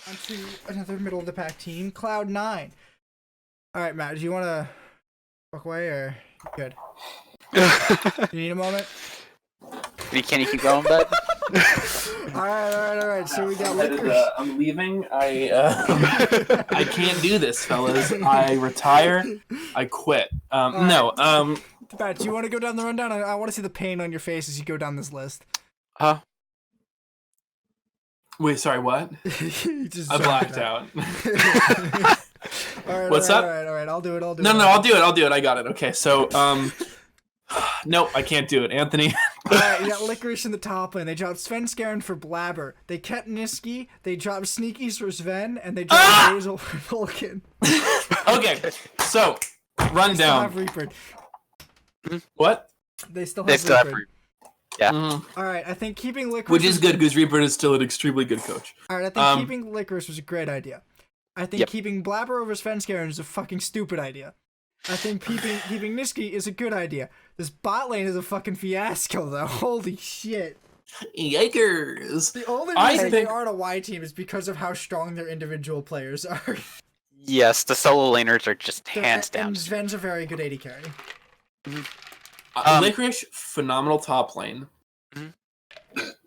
On to another middle of the pack team, Cloud9. All right, Matt, do you want to walk away or you good? You need a moment? Can you keep going, bud? All right. So we got Licorice. I'm leaving. I can't do this, fellas. I retire. I quit. Matt, do you want to go down the rundown? I want to see the pain on your face as you go down this list. Wait, sorry, what? I blacked out. All right, What's up? All right. I'll do it. No, I'll do it. I got it. Okay, so, no, I can't do it, Anthony. Alright, you got Licorice in the top lane. They dropped Svenskeren for Blabber. They kept Nizzy. They dropped Sneakies for Sven, and they dropped Basil for Vulcan. Okay, so, rundown. They still have Reaper. What? They still have Reaper. Yeah. Mm-hmm. Alright, I think keeping Licorice... Which is good, because Reaper is still an extremely good coach. Alright, I think keeping Licorice was a great idea. I think keeping Blabber over Svenskeren is a fucking stupid idea. I think keeping Nizzy is a good idea. This bot lane is a fucking fiasco, though. Holy shit. Yikers. The only reason they aren't a Y team is because of how strong their individual players are. Yes, the solo laners are just hands down. And Sven's a very good AD carry. Licorice, phenomenal top lane.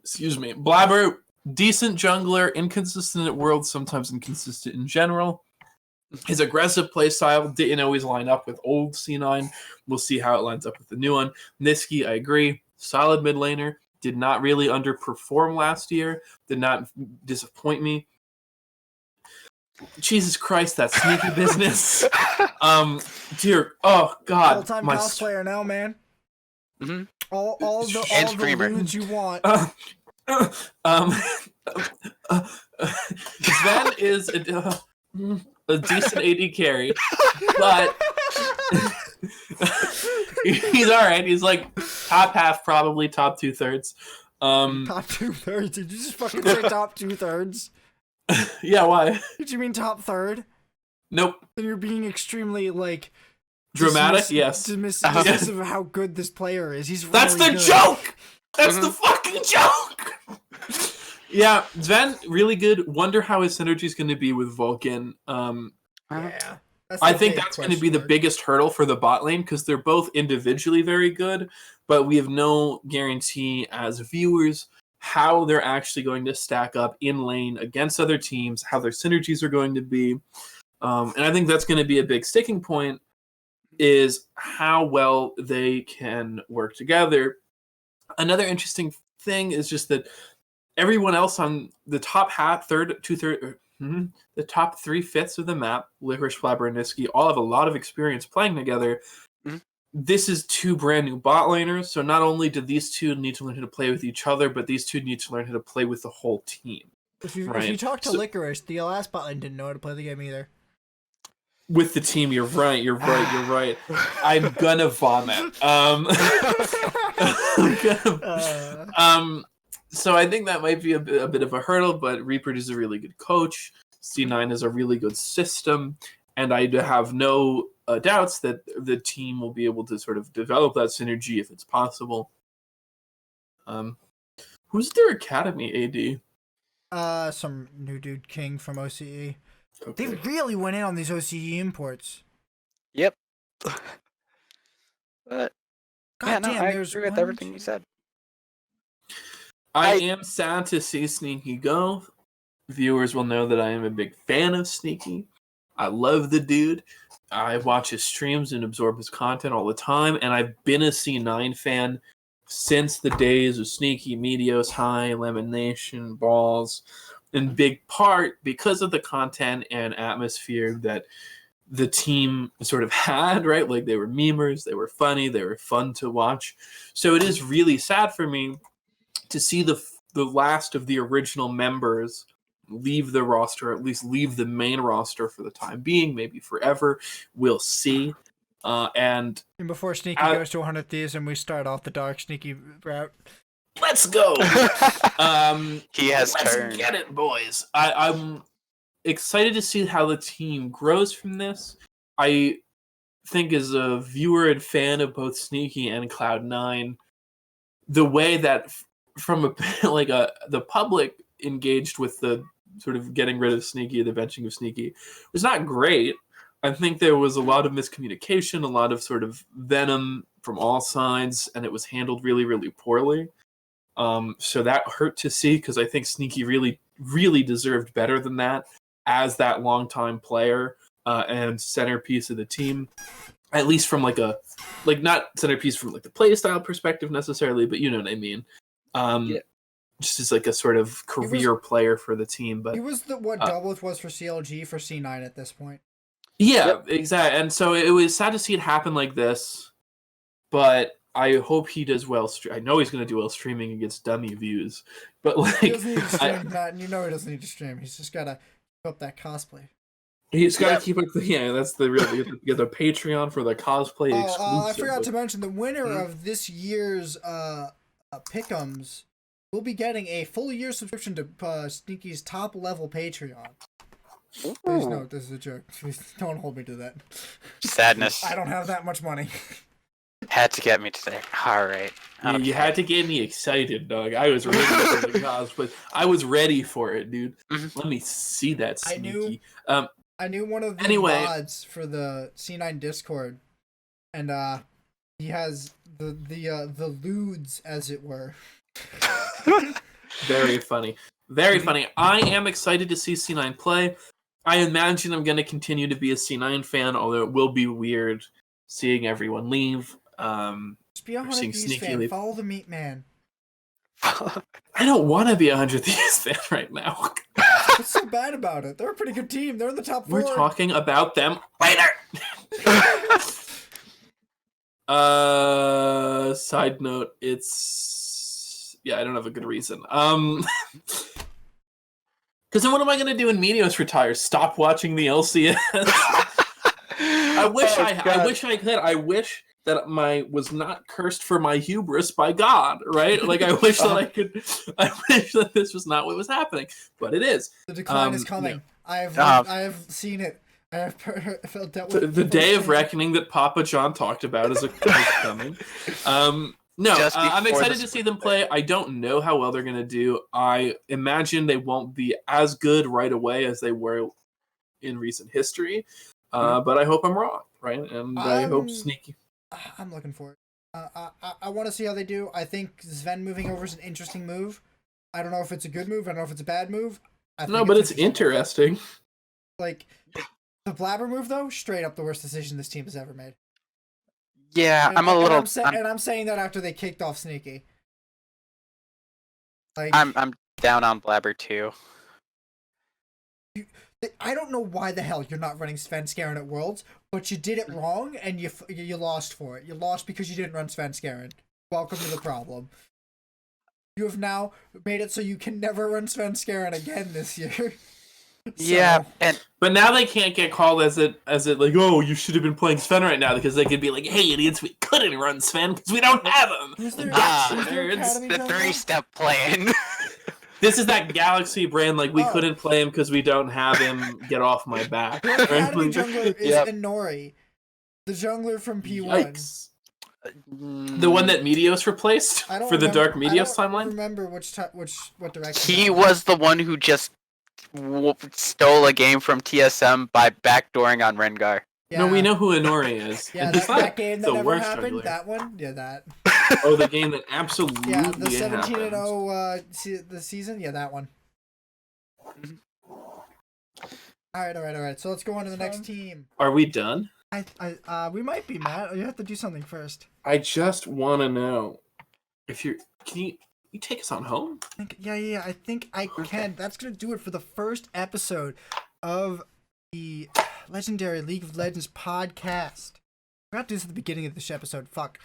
Excuse me. Blabber, decent jungler, inconsistent at Worlds, sometimes inconsistent in general. His aggressive playstyle didn't always line up with old C9. We'll see how it lines up with the new one. Nizzy, I agree. Solid mid laner. Did not really underperform last year. Did not disappoint me. Jesus Christ, that sneaky business. Dear, oh God. All-time cosplayer now, man. Mm-hmm. All the loons you want. Sven is a decent AD carry, but he's all right. He's like top half, probably top 2/3. Top 2/3? Did you just fucking say top 2/3? Yeah, why? Did you mean top third? Nope. Then you're being extremely like dramatic. Yes. Dismissive of how good this player is. He's that's really the good. Joke. That's the fucking joke. Yeah, Sven, really good. Wonder how his synergy is going to be with Vulcan. Yeah. I think that's going to be the biggest hurdle for the bot lane because they're both individually very good, but we have no guarantee as viewers how they're actually going to stack up in lane against other teams, how their synergies are going to be. And I think that's going to be a big sticking point is how well they can work together. Another interesting thing is just that everyone else on the top half, the top 3/5 of the map, Licorice, Blabber, and Nizzy, all have a lot of experience playing together. This is two brand new bot laners, so not only do these two need to learn how to play with each other, but these two need to learn how to play with the whole team. If you talk to Licorice, the last bot lane didn't know how to play the game either. With the team, you're right. I'm gonna vomit. So I think that might be a bit of a hurdle, but Reaper is a really good coach. C9 is a really good system, and I have no doubts that the team will be able to sort of develop that synergy if it's possible. Who's their academy AD? Some new dude King from OCE. Okay. They really went in on these OCE imports. Yep. But God damn, I agree with everything you said. I am sad to see Sneaky go. Viewers will know that I am a big fan of Sneaky. I love the dude. I watch his streams and absorb his content all the time, and I've been a C9 fan since the days of Sneaky, Meteos, High, Lemon Nation, Balls, in big part because of the content and atmosphere that the team sort of had, right? Like, they were memers, they were funny, they were fun to watch. So it is really sad for me to see the last of the original members leave the roster, at least leave the main roster for the time being, maybe forever. We'll see. And before Sneaky goes to 100 Thieves and we start off the dark Sneaky route. Let's go. He has let's turned. Get it, boys. I'm excited to see how the team grows from this. I think as a viewer and fan of both Sneaky and Cloud9, the way that from the public engaged with the sort of getting rid of Sneaky, the benching of Sneaky, was not great. I think there was a lot of miscommunication, a lot of sort of venom from all sides, and it was handled really, really poorly. So that hurt to see because I think Sneaky really, really deserved better than that as that longtime player and centerpiece of the team. At least from not centerpiece from like the play style perspective necessarily, but you know what I mean. Just as like a sort of career player for the team. But he was what Doubleth was for CLG for C9 at this point. Yeah, exactly. And so it was sad to see it happen like this, but I hope he does well. I know he's going to do well streaming against dummy views, but like he doesn't need to stream that, and you know he doesn't need to stream. He's just got to keep up that cosplay. He's got to keep up that's the real. You get the Patreon for the cosplay exclusive. I forgot to mention the winner of this year's Pick'ems will be getting a full year subscription to Sneaky's top level Patreon. Please note, this is a joke. Please don't hold me to that. Sadness. I don't have that much money. Had to get me today. All right. Yeah, you had to get me excited, dog. I was ready for the cosplay. I was ready for it, dude. Let me see that Sneaky. I knew one of the mods for the C9 Discord, and he has the lewds, as it were. Very funny. Very funny. I am excited to see C9 play. I imagine I'm going to continue to be a C9 fan, although it will be weird seeing everyone leave. Just be a 100 Thieves fan. Leave. Follow the meat man. I don't want to be a 100 Thieves fan right now. What's so bad about it? They're a pretty good team. They're in the top 4. We're talking about them later. Side note, I don't have a good reason. Because then what am I going to do when Meteos retires? Stop watching the LCS? I wish I could. I wish that was not cursed for my hubris by God, right? Like I wish that I could. I wish that this was not what was happening, but it is. The decline is coming. Yeah. I have seen it. I have dealt with the day of reckoning that Papa John talked about is coming. No, I'm excited to see them play. I don't know how well they're going to do. I imagine they won't be as good right away as they were in recent history. But I hope I'm wrong, right? And I hope Sneaky. I'm looking for it. I want to see how they do. I think Sven moving over is an interesting move. I don't know if it's a good move. I don't know if it's a bad move. No, but it's interesting. Like, the Blabber move, though, straight up the worst decision this team has ever made. Yeah, I'm saying that after they kicked off Sneaky. Like, I'm down on Blabber too. I don't know why the hell you're not running Svenskeren at Worlds, but you did it wrong and you lost for it. You lost because you didn't run Svenskeren. Welcome to the problem. You have now made it so you can never run Svenskeren again this year. Yeah, but now they can't get called as it like, oh, you should have been playing Sven right now, because they could be like, hey idiots, we couldn't run Sven because we don't have him. It's the 3-step plan. This is that Galaxy brand, like we couldn't play him because we don't have him. Get off my back. The Academy jungler is Inori, the jungler from P1. Yikes. The one that Meteos replaced for the Dark Meteos timeline. I don't remember what direction. He was the one who just stole a game from TSM by backdooring on Rengar. Yeah. No, we know who Inori is. Yeah, that game that never happened. Jungler. That one, yeah, that. Oh, the game that absolutely yeah, the 17-0 the season, yeah, that one. All right. So let's go on to the next team. Are we done? We might be, Matt. You have to do something first. I just want to know if can you take us on home? Yeah. I think I can. That's gonna do it for the first episode of the legendary League of Legends podcast. I forgot to do this at the beginning of this episode. Fuck.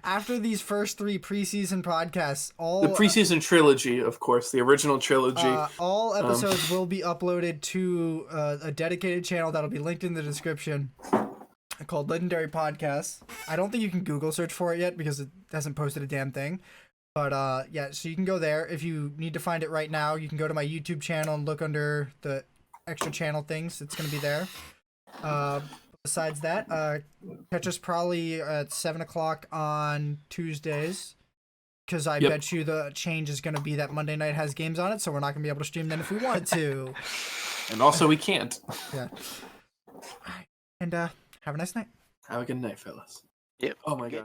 After these first 3 preseason podcasts, the preseason trilogy, of course, the original trilogy, all episodes will be uploaded to a dedicated channel that'll be linked in the description, called Legendary Podcasts. I don't think you can Google search for it yet because it hasn't posted a damn thing. But yeah, so you can go there. If you need to find it right now, you can go to my YouTube channel and look under the extra channel things. It's going to be there. Besides that, catch us probably at 7 o'clock on Tuesdays. Because I bet you the change is going to be that Monday night has games on it, so we're not going to be able to stream then if we wanted to. And also, we can't. Yeah. All right. And have a nice night. Have a good night, fellas. Yep. Oh my god.